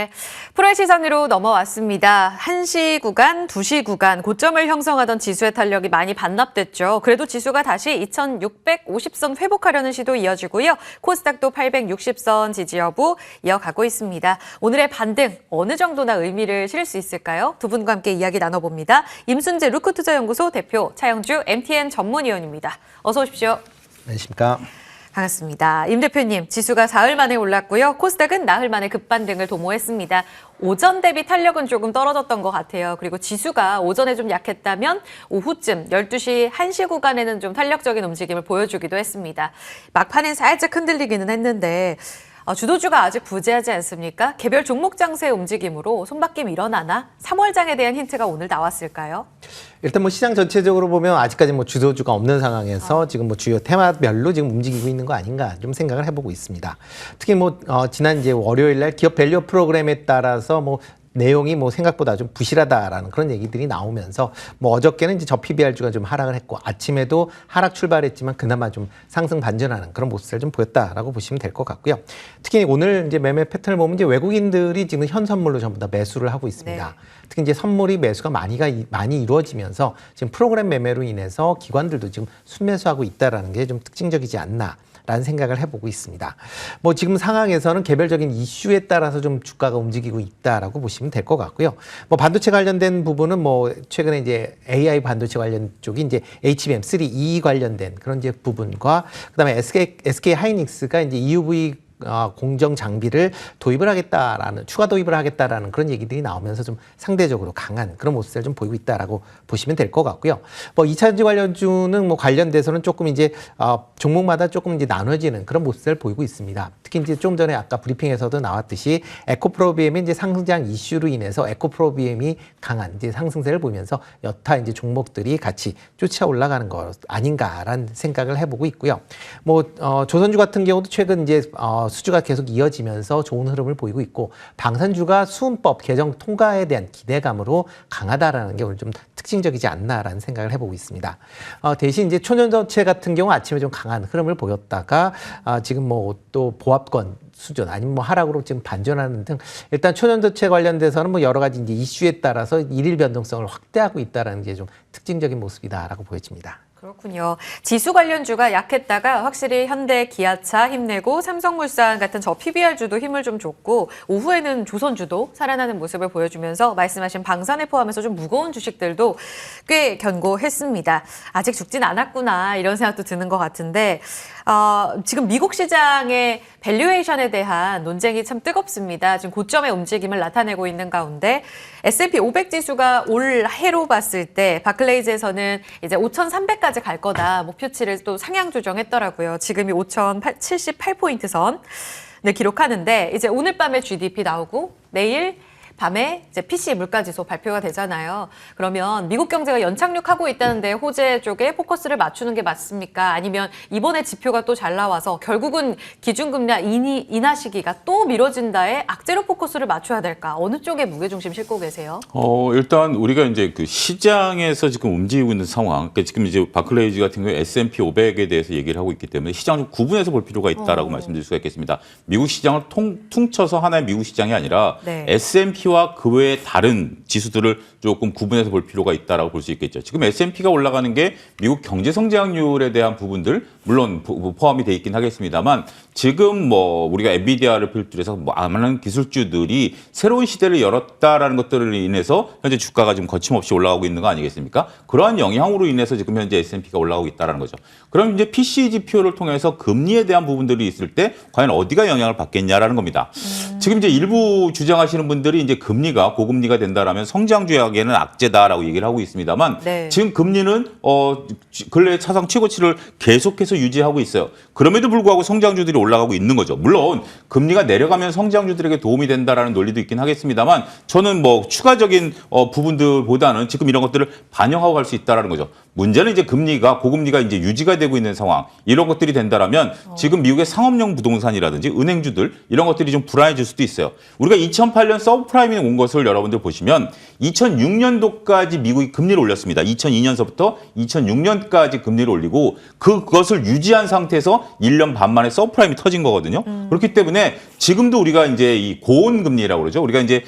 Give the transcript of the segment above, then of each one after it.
네, 프로의 시선으로 넘어왔습니다. 1시 구간, 2시 구간 고점을 형성하던 지수의 탄력이 많이 반납됐죠. 그래도 지수가 다시 2650선 회복하려는 시도 이어지고요. 코스닥도 860선 지지 여부 이어가고 있습니다. 오늘의 반등 어느 정도나 의미를 실을 수 있을까요? 두 분과 함께 이야기 나눠봅니다. 임순재 루크투자연구소 대표, 차영주 MTN 전문위원입니다. 어서 오십시오. 안녕하십니까. 반갑습니다. 임 대표님, 지수가 사흘 만에 올랐고요. 코스닥은 나흘 만에 급반등을 도모했습니다. 오전 대비 탄력은 조금 떨어졌던 것 같아요. 그리고 지수가 오전에 좀 약했다면 오후쯤 12시, 1시 구간에는 좀 탄력적인 움직임을 보여주기도 했습니다. 막판엔 살짝 흔들리기는 했는데 주도주가 아직 부재하지 않습니까? 개별 종목 장세의 움직임으로 손바뀜 일어나나? 3월장에 대한 힌트가 오늘 나왔을까요? 일단 뭐 시장 전체적으로 보면 아직까지 뭐 주도주가 없는 상황에서 지금 뭐 주요 테마별로 지금 움직이고 있는 거 아닌가 좀 생각을 해보고 있습니다. 특히 뭐 지난 이제 월요일 날 기업 밸류 프로그램에 따라서 뭐 내용이 뭐 생각보다 좀 부실하다라는 그런 얘기들이 나오면서 뭐 어저께는 이제 저 PBR주가 좀 하락을 했고 아침에도 하락 출발했지만 그나마 좀 상승 반전하는 그런 모습을 좀 보였다라고 보시면 될 것 같고요. 특히 오늘 이제 매매 패턴을 보면 이제 외국인들이 지금 현 선물로 전부 다 매수를 하고 있습니다. 네. 특히 이제 선물이 매수가 많이 이루어지면서 지금 프로그램 매매로 인해서 기관들도 지금 순매수하고 있다라는 게 좀 특징적이지 않나. 라는 생각을 해보고 있습니다. 뭐 지금 상황에서는 개별적인 이슈에 따라서 좀 주가가 움직이고 있다라고 보시면 될 것 같고요. 뭐 반도체 관련된 부분은 뭐 최근에 이제 AI 반도체 관련 쪽이 이제 HBM3E 관련된 그런 이제 부분과 그다음에 SK 하이닉스가 이제 EUV 공정 장비를 도입을 하겠다라는 추가 도입을 하겠다라는 그런 얘기들이 나오면서 좀 상대적으로 강한 그런 모습을 좀 보이고 있다라고 보시면 될 것 같고요. 뭐 2차전지 관련주는 뭐 관련돼서는 조금 이제 종목마다 조금 이제 나눠지는 그런 모습을 보이고 있습니다. 특히 이제 좀 전에 아까 브리핑에서도 나왔듯이 에코프로비엠의 이제 상장 이슈로 인해서 에코프로비엠이 강한 이제 상승세를 보이면서 여타 이제 종목들이 같이 쫓아 올라가는 것 아닌가라는 생각을 해보고 있고요. 뭐 조선주 같은 경우도 최근 이제 수주가 계속 이어지면서 좋은 흐름을 보이고 있고 방산주가 수은법 개정 통과에 대한 기대감으로 강하다라는 게 오늘 좀 특징적이지 않나라는 생각을 해보고 있습니다. 대신 이제 초전도체 같은 경우 아침에 좀 강한 흐름을 보였다가 지금 뭐 또 보합권 수준 아니면 뭐 하락으로 지금 반전하는 등 일단 초전도체 관련돼서는 뭐 여러 가지 이제 이슈에 따라서 일일 변동성을 확대하고 있다라는 게 좀 특징적인 모습이다라고 보여집니다. 그렇군요. 지수 관련주가 약했다가 확실히 현대, 기아차 힘내고 삼성물산 같은 저 PBR주도 힘을 좀 줬고 오후에는 조선주도 살아나는 모습을 보여주면서 말씀하신 방산을 포함해서 좀 무거운 주식들도 꽤 견고했습니다. 아직 죽진 않았구나 이런 생각도 드는 것 같은데 지금 미국 시장의 밸류에이션에 대한 논쟁이 참 뜨겁습니다. 지금 고점의 움직임을 나타내고 있는 가운데 S&P 500 지수가 올 해로 봤을 때 바클레이즈에서는 이제 5,300까지 갈 거다 목표치를 또 상향 조정했더라고요. 지금이 5,078포인트 선 네, 기록하는데 이제 오늘 밤에 GDP 나오고 내일 밤에 이제 PC 물가지수 발표가 되잖아요. 그러면 미국 경제가 연착륙하고 있다는데 호재 쪽에 포커스를 맞추는 게 맞습니까? 아니면 이번에 지표가 또 잘 나와서 결국은 기준금리 인하 시기가 또 미뤄진다에 악재로 포커스를 맞춰야 될까? 어느 쪽에 무게중심 싣고 계세요? 일단 우리가 이제 그 시장에서 지금 움직이고 있는 상황, 그러니까 지금 이제 바클레이즈 같은 경우에 S&P 500에 대해서 얘기를 하고 있기 때문에 시장을 좀 구분해서 볼 필요가 있다라고 말씀드릴 수가 있겠습니다. 미국 시장을 퉁쳐서 하나의 미국 시장이 아니라 네. S&P와 그 외의 다른 지수들을 조금 구분해서 볼 필요가 있다라고 볼 수 있겠죠. 지금 S&P가 올라가는 게 미국 경제 성장률에 대한 부분들 물론 포함이 돼 있긴 하겠습니다만 지금 뭐 우리가 엔비디아를 필두해서 많은 기술주들이 새로운 시대를 열었다라는 것들을 인해서 현재 주가가 지금 거침없이 올라가고 있는 거 아니겠습니까? 그러한 영향으로 인해서 지금 현재 S&P가 올라가고 있다라는 거죠. 그럼 이제 PC 지표를 통해서 금리에 대한 부분들이 있을 때 과연 어디가 영향을 받겠냐라는 겁니다. 지금 이제 일부 주장하시는 분들이 이제 금리가 고금리가 된다라면 성장주에게는 악재다라고 얘기를 하고 있습니다만 네. 지금 금리는 근래 차상 최고치를 계속해서 유지하고 있어요. 그럼에도 불구하고 성장주들이 올라가고 있는 거죠. 물론 금리가 내려가면 성장주들에게 도움이 된다라는 논리도 있긴 하겠습니다만 저는 뭐 추가적인 부분들보다는 지금 이런 것들을 반영하고 갈 수 있다라는 거죠. 문제는 이제 고금리가 이제 유지가 되고 있는 상황 이런 것들이 된다라면 지금 미국의 상업용 부동산이라든지 은행주들 이런 것들이 좀 불안해질 수도 있어요. 우리가 2008년 서브프라임 서프라임이 온 것을 여러분들 보시면 2006년도까지 미국이 금리를 올렸습니다. 2002년서부터 2006년까지 금리를 올리고 그것을 유지한 상태에서 1년 반 만에 서프라임이 터진 거거든요. 그렇기 때문에 지금도 우리가 이제 이 고온금리라고 그러죠. 우리가 이제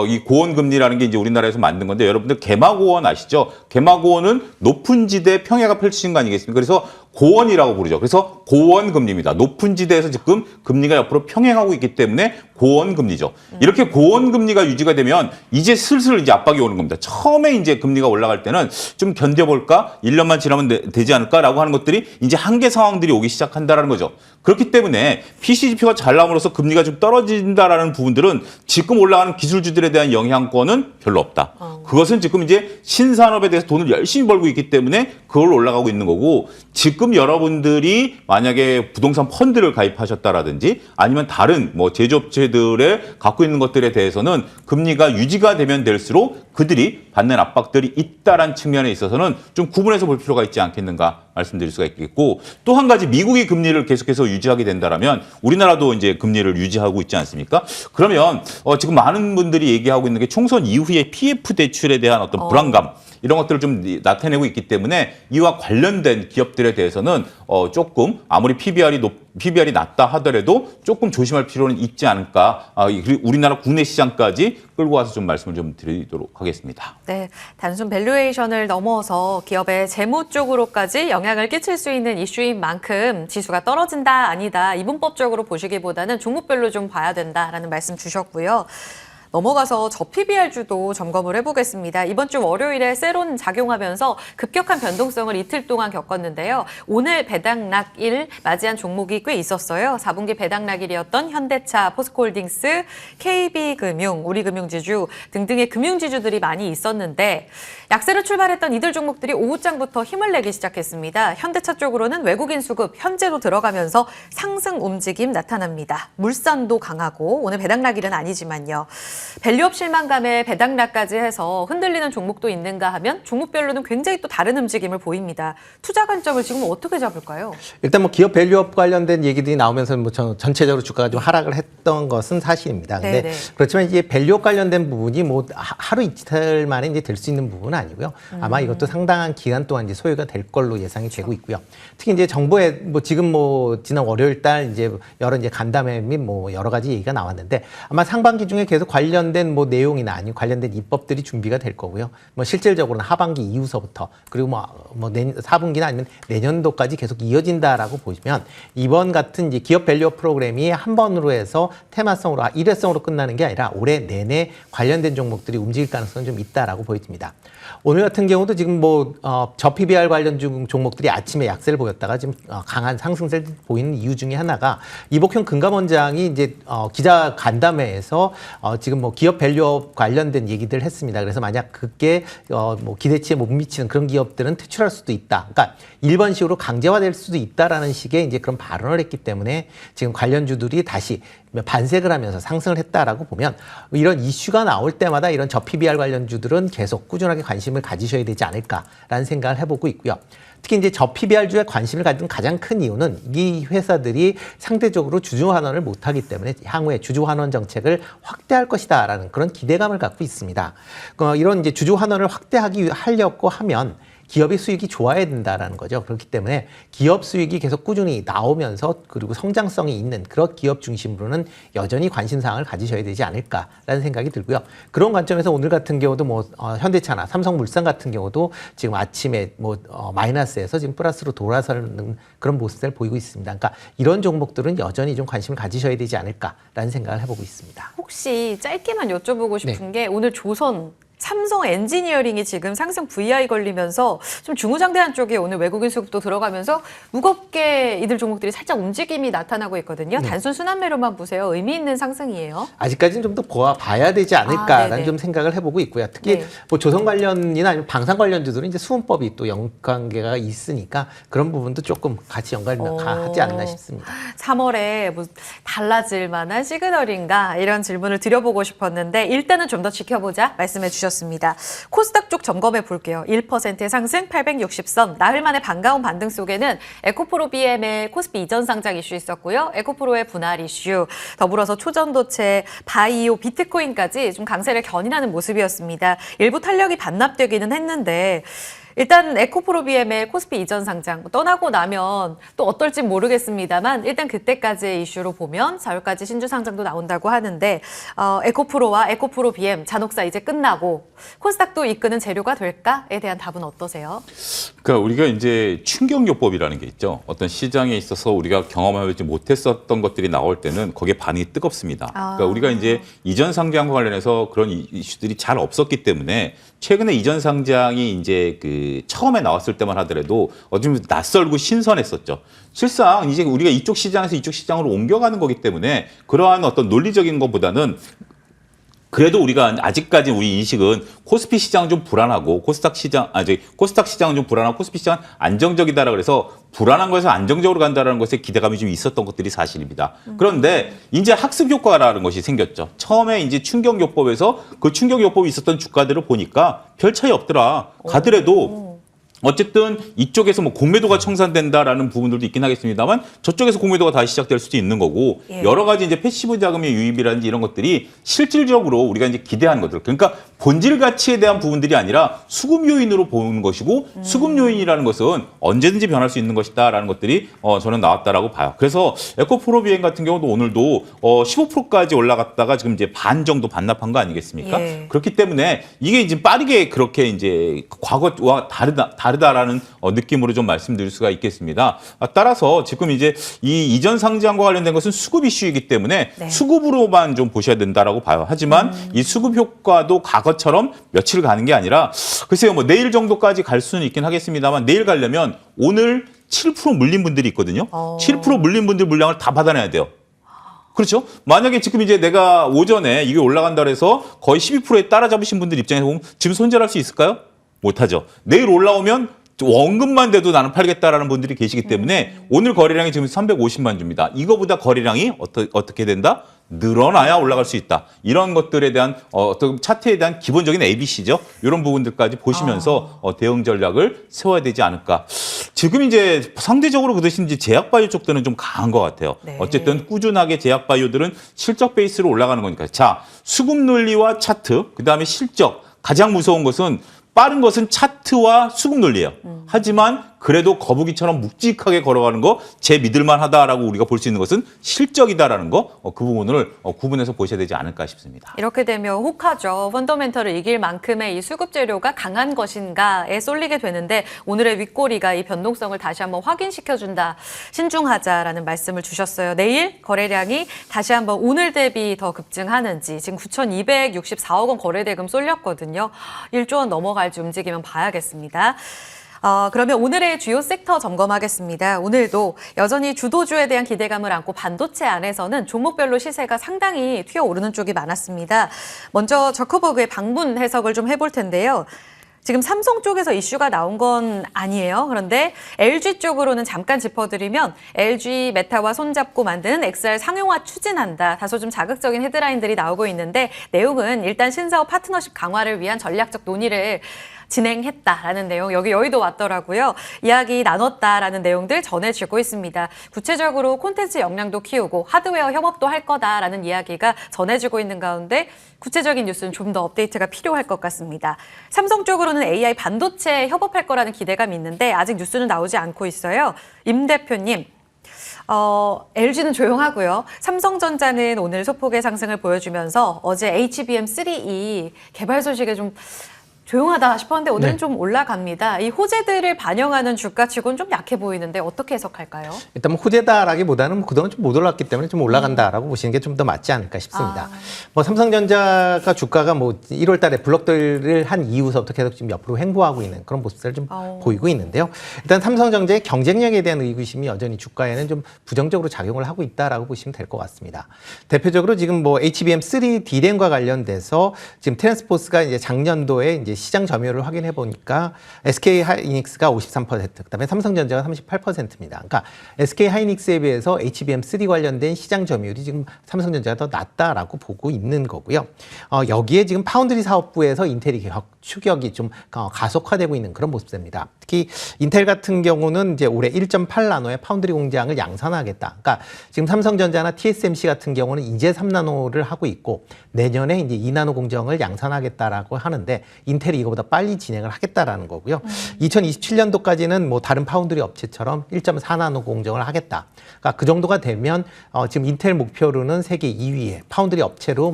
이 고온금리라는 게 이제 우리나라에서 만든 건데 여러분들 개마고원 아시죠? 개마고원은 높은 지대 평야가 펼쳐진 거 아니겠습니까? 그래서 고원이라고 부르죠. 그래서 고원금리입니다. 높은 지대에서 지금 금리가 옆으로 평행하고 있기 때문에 고원금리죠. 이렇게 고원금리가 유지가 되면 이제 슬슬 이제 압박이 오는 겁니다. 처음에 이제 금리가 올라갈 때는 좀 견뎌볼까? 1년만 지나면 되지 않을까라고 하는 것들이 이제 한계 상황들이 오기 시작한다라는 거죠. 그렇기 때문에 PC지표가 잘 나옴으로써 금리가 좀 떨어진다라는 부분들은 지금 올라가는 기술주들에 대한 영향권은 별로 없다. 그것은 지금 이제 신산업에 대해서 돈을 열심히 벌고 있기 때문에 그걸 올라가고 있는 거고 지금 여러분들이 만약에 부동산 펀드를 가입하셨다라든지 아니면 다른 뭐 제조업체들에 갖고 있는 것들에 대해서는 금리가 유지가 되면 될수록 그들이 받는 압박들이 있다라는 측면에 있어서는 좀 구분해서 볼 필요가 있지 않겠는가 말씀드릴 수가 있겠고 또 한 가지 미국이 금리를 계속해서 유지하게 된다라면 우리나라도 이제 금리를 유지하고 있지 않습니까? 그러면 지금 많은 분들이 얘기하고 있는 게 총선 이후에 PF 대출에 대한 어떤 불안감 이런 것들을 좀 나타내고 있기 때문에 이와 관련된 기업들에 대해서는 조금 아무리 PBR이 낮다 하더라도 조금 조심할 필요는 있지 않을까. 우리나라 국내 시장까지 끌고 와서 좀 말씀을 좀 드리도록 하겠습니다. 네, 단순 밸류에이션을 넘어서 기업의 재무 쪽으로까지 영향을 끼칠 수 있는 이슈인 만큼 지수가 떨어진다 아니다 이분법적으로 보시기보다는 종목별로 좀 봐야 된다라는 말씀 주셨고요. 넘어가서 저PBR주도 점검을 해보겠습니다. 이번 주 월요일에 세론 작용하면서 급격한 변동성을 이틀 동안 겪었는데요. 오늘 배당락일 맞이한 종목이 꽤 있었어요. 4분기 배당락일이었던 현대차, 포스코홀딩스, KB금융, 우리금융지주 등등의 금융지주들이 많이 있었는데 약세로 출발했던 이들 종목들이 오후장부터 힘을 내기 시작했습니다. 현대차 쪽으로는 외국인 수급 현재로 들어가면서 상승 움직임 나타납니다. 물산도 강하고 오늘 배당락일은 아니지만요. 밸류업 실망감에 배당락까지 해서 흔들리는 종목도 있는가 하면 종목별로는 굉장히 또 다른 움직임을 보입니다. 투자 관점을 지금 어떻게 잡을까요? 일단 뭐 기업 밸류업 관련된 얘기들이 나오면서 뭐 전체적으로 주가가 좀 하락을 했던 것은 사실입니다. 근데 네네. 그렇지만 이제 밸류업 관련된 부분이 뭐 하루 이틀 만에 이제 될 수 있는 부분은 아니고요. 아마 이것도 상당한 기간 동안 이제 소요가 될 걸로 예상이 되고 있고요. 특히 이제 정부에 뭐 지금 뭐 지난 월요일 달 이제 여러 이제 간담회 및 뭐 여러 가지 얘기가 나왔는데 아마 상반기 중에 계속 관련된 뭐 내용이나 아니면 관련된 입법들이 준비가 될 거고요. 뭐 실질적으로는 하반기 이후서부터 그리고 뭐 4분기나 아니면 내년도까지 계속 이어진다라고 보시면 이번 같은 이제 기업 밸류업 프로그램이 한 번으로 해서 테마성으로 일회성으로 끝나는 게 아니라 올해 내내 관련된 종목들이 움직일 가능성은 좀 있다라고 보여집니다. 오늘 같은 경우도 지금 뭐 저PBR 관련 종목들이 아침에 약세를 보였다가 지금 강한 상승세를 보이는 이유 중에 하나가 이복형 금감원장이 이제 기자 간담회에서 지금 뭐 기업 밸류업 관련된 얘기들 했습니다. 그래서 만약 그게 뭐 기대치에 못 미치는 그런 기업들은 퇴출할 수도 있다. 그러니까 일반식으로 강제화될 수도 있다라는 식의 이제 그런 발언을 했기 때문에 지금 관련주들이 다시 반색을 하면서 상승을 했다라고 보면 이런 이슈가 나올 때마다 이런 저PBR 관련주들은 계속 꾸준하게 관심을 가지셔야 되지 않을까라는 생각을 해보고 있고요. 특히 이제 저PBR주에 관심을 가진 가장 큰 이유는 이 회사들이 상대적으로 주주 환원을 못하기 때문에 향후에 주주 환원 정책을 확대할 것이다라는 그런 기대감을 갖고 있습니다. 이런 이제 주주 환원을 하려고 하면 기업의 수익이 좋아야 된다라는 거죠. 그렇기 때문에 기업 수익이 계속 꾸준히 나오면서 그리고 성장성이 있는 그런 기업 중심으로는 여전히 관심사항을 가지셔야 되지 않을까라는 생각이 들고요. 그런 관점에서 오늘 같은 경우도 뭐 현대차나 삼성물산 같은 경우도 지금 아침에 뭐 마이너스에서 지금 플러스로 돌아서는 그런 모습을 보이고 있습니다. 그러니까 이런 종목들은 여전히 좀 관심을 가지셔야 되지 않을까라는 생각을 해보고 있습니다. 혹시 짧게만 여쭤보고 싶은 게 오늘 삼성 엔지니어링이 지금 상승 VI 걸리면서 좀 중후장대한 쪽에 오늘 외국인 수급도 들어가면서 무겁게 이들 종목들이 살짝 움직임이 나타나고 있거든요. 단순 순환매로만 보세요. 의미 있는 상승이에요. 아직까지는 좀 더 봐야 되지 않을까라는 좀 생각을 해보고 있고요. 특히 뭐 조선 관련이나 아니면 방산 관련주들은 이제 수원법이 또 연관계가 있으니까 그런 부분도 조금 같이 연관하지 않나 싶습니다. 3월에 뭐 달라질 만한 시그널인가 이런 질문을 드려보고 싶었는데 일단은 좀 더 지켜보자 말씀해 주셨습니다. 모습이었습니다. 코스닥 쪽 점검해 볼게요. 1%의 상승, 860선. 나흘 만에 반가운 반등 속에는 에코프로 BM의 코스피 이전 상장 이슈 있었고요. 에코프로의 분할 이슈, 더불어서 초전도체, 바이오, 비트코인까지 좀 강세를 견인하는 모습이었습니다. 일부 탄력이 반납되기는 했는데 일단 에코프로 BM의 코스피 이전 상장 떠나고 나면 또 어떨지 모르겠습니다만 일단 그때까지의 이슈로 보면 4월까지 신주 상장도 나온다고 하는데 에코프로와 에코프로 BM 잔혹사 이제 끝나고 코스닥도 이끄는 재료가 될까에 대한 답은 어떠세요? 그러니까 우리가 이제 충격요법이라는 게 있죠. 어떤 시장에 있어서 우리가 경험하지 못했었던 것들이 나올 때는 거기에 반응이 뜨겁습니다. 그러니까 우리가 이제 이전 상장과 관련해서 그런 이슈들이 잘 없었기 때문에 최근에 이전 상장이 이제 처음에 나왔을 때만 하더라도 어쩌면 낯설고 신선했었죠. 실상 이제 우리가 이쪽 시장에서 이쪽 시장으로 옮겨가는 거기 때문에 그러한 어떤 논리적인 것보다는 그래도 우리가 아직까지 우리 인식은 코스피 시장은 좀 불안하고 코스닥 시장은 좀 불안하고 코스피 시장은 안정적이다라 그래서 불안한 거에서 안정적으로 간다라는 것에 기대감이 좀 있었던 것들이 사실입니다. 그런데 이제 학습 효과라는 것이 생겼죠. 처음에 이제 충격요법에서 그 충격요법이 있었던 주가들을 보니까 별 차이 없더라. 가더라도 어쨌든 이쪽에서 뭐 공매도가 청산된다라는 부분들도 있긴 하겠습니다만 저쪽에서 공매도가 다시 시작될 수도 있는 거고 여러 가지 이제 패시브 자금의 유입이라든지 이런 것들이 실질적으로 우리가 이제 기대하는 것들 그러니까 본질 가치에 대한 부분들이 아니라 수급 요인으로 보는 것이고 수급 요인이라는 것은 언제든지 변할 수 있는 것이다라는 것들이 저는 나왔다라고 봐요. 그래서 에코프로 비행 같은 경우도 오늘도 15%까지 올라갔다가 지금 이제 반 정도 반납한 거 아니겠습니까? 예. 그렇기 때문에 이게 이제 빠르게 그렇게 이제 과거와 다르다라는 느낌으로 좀 말씀드릴 수가 있겠습니다. 따라서 지금 이제 이 이전 상장과 관련된 것은 수급 이슈이기 때문에 네. 수급으로만 좀 보셔야 된다라고 봐요. 하지만 이 수급 효과도 과거처럼 며칠 가는 게 아니라 글쎄요, 뭐 내일 정도까지 갈 수는 있긴 하겠습니다만 내일 가려면 오늘 7% 물린 분들이 있거든요. 7% 물린 분들 물량을 다 받아내야 돼요. 그렇죠? 만약에 지금 이제 내가 오전에 이게 올라간다 그래서 거의 12%에 따라잡으신 분들 입장에서 보면 지금 손절할 수 있을까요? 못하죠. 내일 올라오면 원금만 돼도 나는 팔겠다라는 분들이 계시기 때문에 오늘 거래량이 지금 350만 주입니다. 이거보다 거래량이 어떻게 된다? 늘어나야 올라갈 수 있다. 이런 것들에 대한 어떤 차트에 대한 기본적인 ABC죠. 이런 부분들까지 보시면서 대응 전략을 세워야 되지 않을까. 지금 이제 상대적으로 그것이 이제 제약바이오 쪽들은 좀 강한 것 같아요. 네. 어쨌든 꾸준하게 제약바이오들은 실적 베이스로 올라가는 거니까. 자, 수급 논리와 차트, 그다음에 실적. 가장 무서운 것은 빠른 것은 차트와 수급 논리예요. 하지만 그래도 거북이처럼 묵직하게 걸어가는 거 제 믿을만 하다라고 우리가 볼 수 있는 것은 실적이다라는 거 그 부분을 구분해서 보셔야 되지 않을까 싶습니다. 이렇게 되면 혹하죠. 펀더멘털을 이길 만큼의 이 수급 재료가 강한 것인가에 쏠리게 되는데 오늘의 윗꼬리가 이 변동성을 다시 한번 확인시켜준다. 신중하자라는 말씀을 주셨어요. 내일 거래량이 다시 한번 오늘 대비 더 급증하는지 지금 9,264억 원 거래대금 쏠렸거든요. 1조 원 넘어갈지 움직이면 봐야겠습니다. 그러면 오늘의 주요 섹터 점검하겠습니다. 오늘도 여전히 주도주에 대한 기대감을 안고 반도체 안에서는 종목별로 시세가 상당히 튀어오르는 쪽이 많았습니다. 먼저 저커버그의 방문 해석을 좀 해볼 텐데요. 지금 삼성 쪽에서 이슈가 나온 건 아니에요. 그런데 LG 쪽으로는 잠깐 짚어드리면 LG 메타와 손잡고 만드는 XR 상용화 추진한다. 다소 좀 자극적인 헤드라인들이 나오고 있는데 내용은 일단 신사업 파트너십 강화를 위한 전략적 논의를 진행했다라는 내용, 여기 여의도 왔더라고요. 이야기 나눴다라는 내용들 전해지고 있습니다. 구체적으로 콘텐츠 역량도 키우고 하드웨어 협업도 할 거다라는 이야기가 전해지고 있는 가운데 구체적인 뉴스는 좀 더 업데이트가 필요할 것 같습니다. 삼성 쪽으로는 AI 반도체 협업할 거라는 기대감이 있는데 아직 뉴스는 나오지 않고 있어요. 임 대표님. LG는 조용하고요. 삼성전자는 오늘 소폭의 상승을 보여주면서 어제 HBM3E 개발 소식에 좀 조용하다 싶었는데 오늘은 네. 좀 올라갑니다. 이 호재들을 반영하는 주가치고는 좀 약해 보이는데 어떻게 해석할까요? 일단 뭐 호재다라기보다는 그동안 좀 못 올랐기 때문에 좀 올라간다라고 보시는 게 좀 더 맞지 않을까 싶습니다. 뭐 삼성전자가 주가가 뭐 1월 달에 블록들을 한 이후서부터 계속 지금 옆으로 횡보하고 있는 그런 모습들을 좀 보이고 있는데요. 일단 삼성전자의 경쟁력에 대한 의구심이 여전히 주가에는 좀 부정적으로 작용을 하고 있다라고 보시면 될 것 같습니다. 대표적으로 지금 뭐 HBM3 D램과 관련돼서 지금 트랜스포스가 이제 작년도에 이제 이제 시장 점유율을 확인해 보니까 SK 하이닉스가 53%, 그다음에 삼성전자가 38%입니다. 그러니까 SK 하이닉스에 비해서 HBM3 관련된 시장 점유율이 지금 삼성전자가 더 낮다라고 보고 있는 거고요. 여기에 지금 파운드리 사업부에서 인텔이 추격이 좀 가속화되고 있는 그런 모습입니다. 특히 인텔 같은 경우는 이제 올해 1.8나노의 파운드리 공장을 양산하겠다. 그러니까 지금 삼성전자나 TSMC 같은 경우는 이제 3나노를 하고 있고 내년에 이제 2나노 공정을 양산하겠다라고 하는데 인텔이 이거보다 빨리 진행을 하겠다라는 거고요. 2027년도까지는 뭐 다른 파운드리 업체처럼 1.4나노 공정을 하겠다. 그러니까 그 정도가 되면 지금 인텔 목표로는 세계 2위의 파운드리 업체로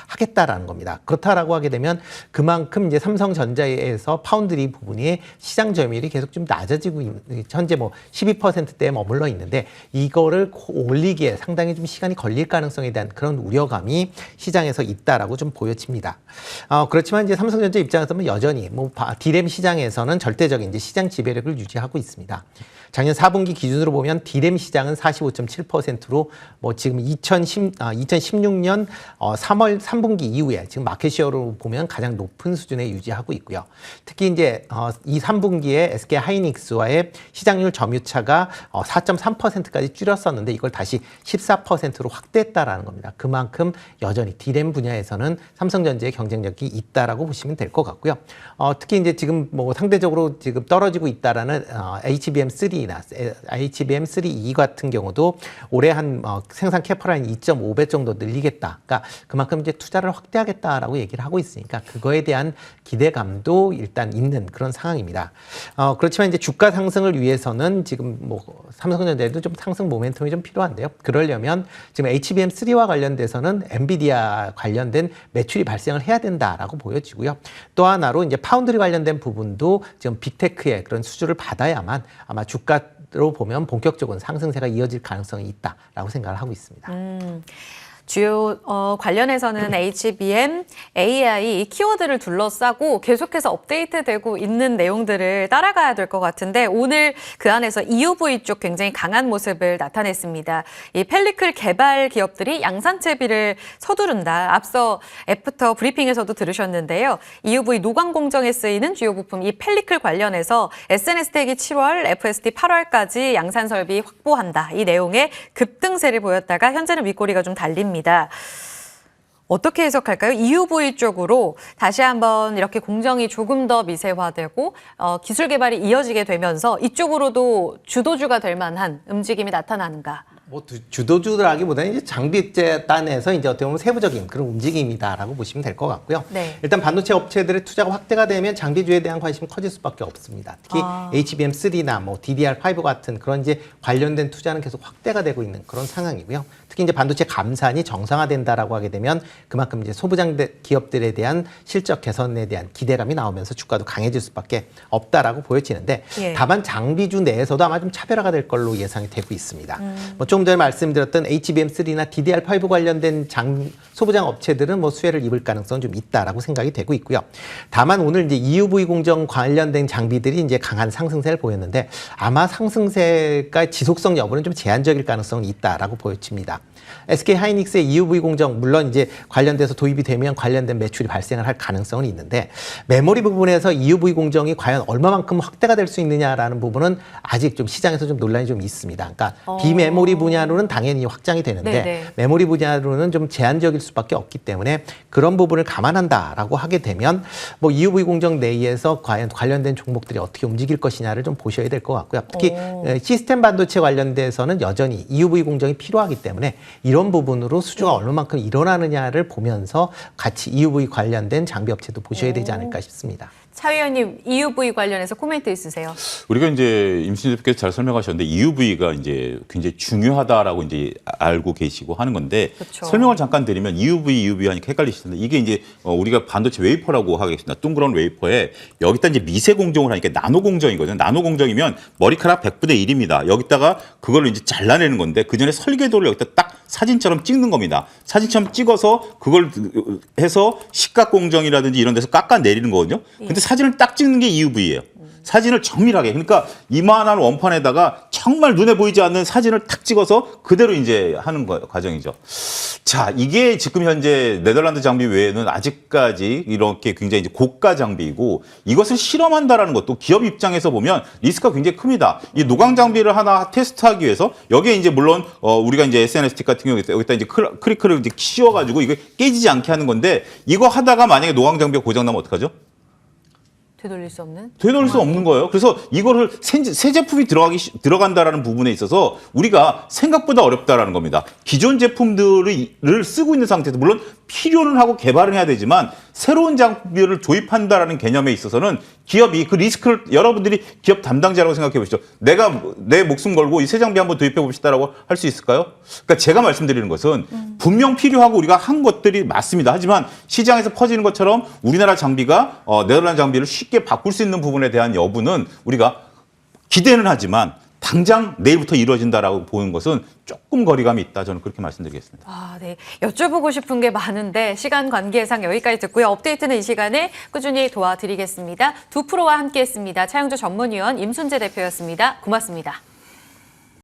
하겠다라는 겁니다. 그렇다라고 하게 되면 그만큼 이제 삼성전자에서 파운드리 부분이 시장 점유율이 계속 좀 낮아지고 있는, 현재 뭐 12%대에 머물러 있는데 이거를 올리기에 상당히 좀 시간이 걸릴 가능성에 대한 그런 우려감이 시장에서 있다라고 좀 보여집니다. 그렇지만 이제 삼성전자 입장에서는 여전히 뭐 D램 시장에서는 절대적인 이제 시장 지배력을 유지하고 있습니다. 작년 4분기 기준으로 보면 D램 시장은 45.7%로 뭐 지금 2016년 3월 3분기 이후에 지금 마켓시어로 보면 가장 높은 수준에 유지하고 있고요. 특히 이제 이 3분기에 SK 하이닉스와의 시장률 점유차가 4.3%까지 줄였었는데 이걸 다시 14%로 확대했다라는 겁니다. 그만큼 여전히 D램 분야에서는 삼성전자의 경쟁력이 있다라고 보시면 될 것 같고요. 특히 이제 지금 뭐 상대적으로 지금 떨어지고 있다라는 HBM3나 HBM3E 같은 경우도 올해 한 생산 캐파를 한 2.5배 정도 늘리겠다. 그러니까 그만큼 이제 투자를 확대하겠다라고 얘기를 하고 있으니까 그거에 대한 기대감도 일단 있는 그런 상황입니다. 그렇지만 이제 주가 상승을 위해서는 지금 뭐 삼성전자에도 좀 상승 모멘텀이 좀 필요한데요. 그러려면 지금 HBM3와 관련돼서는 엔비디아 관련된 매출이 발생을 해야 된다라고 보여지고요. 또 하나로 이제 파운드리 관련된 부분도 지금 빅테크의 그런 수주를 받아야만 아마 주가로 보면 본격적인 상승세가 이어질 가능성이 있다라고 생각을 하고 있습니다. 주요 관련해서는 HBM, AI 키워드를 둘러싸고 계속해서 업데이트되고 있는 내용들을 따라가야 될 것 같은데 오늘 그 안에서 EUV 쪽 굉장히 강한 모습을 나타냈습니다. 이 펠리클 개발 기업들이 양산 채비를 서두른다. 앞서 애프터 브리핑에서도 들으셨는데요. EUV 노광 공정에 쓰이는 주요 부품 이 펠리클 관련해서 SNS텍이 7월, FST 8월까지 양산 설비 확보한다. 이 내용에 급등세를 보였다가 현재는 윗꼬리가 좀 달립니다. 어떻게 해석할까요? EUV 쪽으로 다시 한번 이렇게 공정이 조금 더 미세화되고 기술 개발이 이어지게 되면서 이쪽으로도 주도주가 될 만한 움직임이 나타나는가? 뭐 주도주라기보다는 이제 장비업체 단에서 이제 어떻게 보면 세부적인 그런 움직임이다라고 보시면 될 것 같고요. 네. 일단 반도체 업체들의 투자가 확대가 되면 장비주에 대한 관심이 커질 수밖에 없습니다. 특히 HBM3나 뭐 DDR5 같은 그런 이제 관련된 투자는 계속 확대가 되고 있는 그런 상황이고요. 특히 이제 반도체 감산이 정상화된다라고 하게 되면 그만큼 이제 소부장 기업들에 대한 실적 개선에 대한 기대감이 나오면서 주가도 강해질 수밖에 없다라고 보여지는데 예. 다만 장비주 내에서도 아마 좀 차별화가 될 걸로 예상이 되고 있습니다. 뭐 조금 전에 말씀드렸던 HBM3나 DDR5 관련된 소부장 업체들은 뭐 수혜를 입을 가능성은 좀 있다라고 생각이 되고 있고요. 다만 오늘 이제 EUV 공정 관련된 장비들이 이제 강한 상승세를 보였는데 아마 상승세가 지속성 여부는 좀 제한적일 가능성이 있다라고 보여집니다. SK 하이닉스의 EUV 공정 물론 이제 관련돼서 도입이 되면 관련된 매출이 발생을 할 가능성은 있는데 메모리 부분에서 EUV 공정이 과연 얼마만큼 확대가 될 수 있느냐라는 부분은 아직 좀 시장에서 좀 논란이 좀 있습니다. 그러니까 비메모리 분야로는 당연히 확장이 되는데 네네. 메모리 분야로는 좀 제한적일 수밖에 없기 때문에 그런 부분을 감안한다라고 하게 되면 뭐 EUV 공정 내에서 과연 관련된 종목들이 어떻게 움직일 것이냐를 좀 보셔야 될 것 같고요. 특히 시스템 반도체 관련돼서는 여전히 EUV 공정이 필요하기 때문에 이런 부분으로 수주가 얼마만큼 일어나느냐를 보면서 같이 EUV 관련된 장비 업체도 보셔야 되지 않을까 싶습니다. 차 위원님 EUV 관련해서 코멘트 있으세요? 우리가 이제 임순희 대표께서 잘 설명하셨는데 EUV가 이제 굉장히 중요하다라고 이제 알고 계시고 하는 건데 그쵸. 설명을 잠깐 드리면 EUV 하니까 헷갈리실 텐데 이게 이제 우리가 반도체 웨이퍼라고 하겠습니다. 둥그런 웨이퍼에 여기다 이제 미세 공정을 하니까 나노 공정이거든요. 나노 공정이면 머리카락 100분의 1입니다. 여기다가 그걸로 이제 잘라내는 건데 그 전에 설계도를 여기다 딱 사진처럼 찍는 겁니다. 사진처럼 찍어서 그걸 해서 식각 공정이라든지 이런 데서 깎아내리는 거거든요. 근데 사진을 딱 찍는 게 EUV예요. 사진을 정밀하게 그러니까 이만한 원판에다가 정말 눈에 보이지 않는 사진을 탁 찍어서 그대로 이제 하는 과정이죠. 자, 이게 지금 현재 네덜란드 장비 외에는 아직까지 이렇게 굉장히 이제 고가 장비이고 이것을 실험한다라는 것도 기업 입장에서 보면 리스크가 굉장히 큽니다. 이 노광 장비를 하나 테스트하기 위해서 여기에 이제 물론 우리가 이제 SNST 같은 경우에 여기다 이제 크리크를 이제 씌워가지고 이게 깨지지 않게 하는 건데 이거 하다가 만약에 노광 장비가 고장나면 어떡하죠? 되돌릴 수 없는? 되돌릴 수 없는 거예요. 그래서 이거를 새 제품이 들어간다라는 부분에 있어서 우리가 생각보다 어렵다라는 겁니다. 기존 제품들을 쓰고 있는 상태에서 물론 필요는 하고 개발은 해야 되지만 새로운 장비를 조입한다라는 개념에 있어서는 기업이 그 리스크를 여러분들이 기업 담당자라고 생각해 보시죠. 내가 내 목숨 걸고 이 새 장비 한번 도입해 봅시다라고 할 수 있을까요? 그러니까 제가 말씀드리는 것은 분명 필요하고 우리가 한 것들이 맞습니다. 하지만 시장에서 퍼지는 것처럼 우리나라 장비가 네덜란드 장비를 쉽게 바꿀 수 있는 부분에 대한 여부는 우리가 기대는 하지만 당장 내일부터 이루어진다라고 보는 것은 조금 거리감이 있다. 저는 그렇게 말씀드리겠습니다. 아, 네. 여쭤보고 싶은 게 많은데 시간 관계상 여기까지 듣고요. 업데이트는 이 시간에 꾸준히 도와드리겠습니다. 두 프로와 함께했습니다. 차영주 전문위원 임순재 대표였습니다. 고맙습니다.